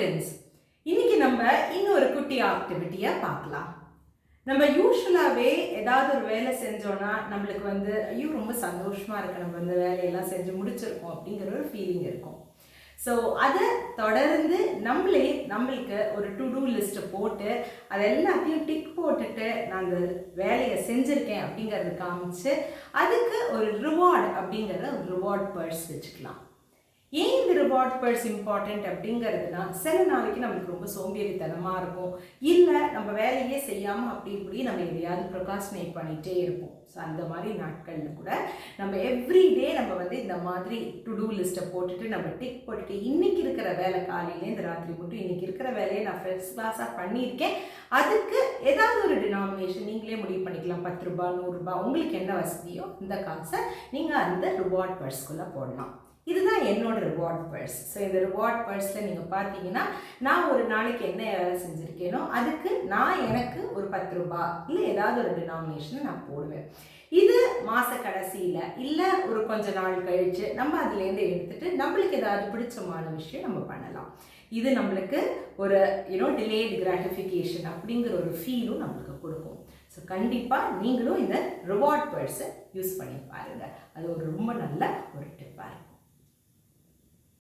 Friends, இன்னைக்கு நம்ம இன்னொரு குட்டி ஆக்டிவிட்டியை பார்க்கலாம். நம்ம யூஸ்வலாகவே ஏதாவது ஒரு வேலை செஞ்சோன்னா நம்மளுக்கு ஐயோ ரொம்ப சந்தோஷமாக இருக்கு, நம்ம இந்த வேலையெல்லாம் செஞ்சு முடிச்சிருக்கோம் அப்படிங்கிற ஒரு ஃபீலிங் இருக்கும். ஸோ அதை தொடர்ந்து நம்மளுக்கு ஒரு டு டூ லிஸ்ட்டை போட்டு அதை எல்லாத்தையும் டிக் போட்டுட்டு நான் அந்த வேலையை செஞ்சுருக்கேன் அப்படிங்கிறத காமிச்சு அதுக்கு ஒரு ரிவார்டு அப்படிங்கிறத ஒரு ரிவார்ட் பர்ஸ் வச்சுக்கலாம். ஏன் இந்த ரிவார்ட் பர்ஸ் இம்பார்ட்டண்ட் அப்படிங்கிறதுனா, சில நாளைக்கு நம்மளுக்கு ரொம்ப சோம்பேறித்தனமாக இருக்கும், இல்லை நம்ம வேலையே செய்யாமல் அப்படி இப்படி நம்ம எதையாவது ப்ரொகாஸ்டினேட் பண்ணிகிட்டே இருப்போம். ஸோ அந்த மாதிரி நாட்களில் கூட நம்ம எவ்ரிடே நம்ம இந்த மாதிரி டு டூ லிஸ்ட்டை போட்டுட்டு நம்ம டிக் போட்டுட்டு இன்றைக்கி இருக்கிற வேலை காலையிலே இந்த ராத்திரி மட்டும் இன்றைக்கி இருக்கிற வேலையை நான் ஃபர்ஸ்ட் கிளாஸாக பண்ணியிருக்கேன், அதுக்கு ஏதாவது ஒரு டினாமினேஷன் நீங்களே முடிவு பண்ணிக்கலாம். 10 ரூபா 100 ரூபா உங்களுக்கு என்ன வசதியோ இந்த காசை நீங்கள் அந்த ரிவார்ட் பர்ஸ்குள்ளே போடலாம். இதுதான் என்னோட ரிவார்ட் பர்ஸ். ஸோ இந்த ரிவார்ட் பர்ஸில் நீங்கள் பார்த்தீங்கன்னா நான் ஒரு நாளைக்கு என்ன வேலை செஞ்சுருக்கேனோ அதுக்கு நான் எனக்கு ஒரு 10 ரூபா இல்லை ஏதாவது ஒரு டினாமினேஷனை நான் போடுவேன். இது மாத கடைசியில் இல்லை ஒரு கொஞ்ச நாள் கழித்து நம்ம அதுலேருந்து எடுத்துகிட்டு நம்மளுக்கு ஏதாவது பிடிச்சமான விஷயம் நம்ம பண்ணலாம். இது நம்மளுக்கு ஒரு டிலேட் கிராட்டிஃபிகேஷன் அப்படிங்கிற ஒரு ஃபீலும் நம்மளுக்கு கொடுக்கும். ஸோ கண்டிப்பாக நீங்களும் இந்த ரிவார்ட் பர்ஸை யூஸ் பண்ணி பாருங்கள். அது ஒரு ரொம்ப நல்ல ஒரு டிப்பாக இருக்கும்.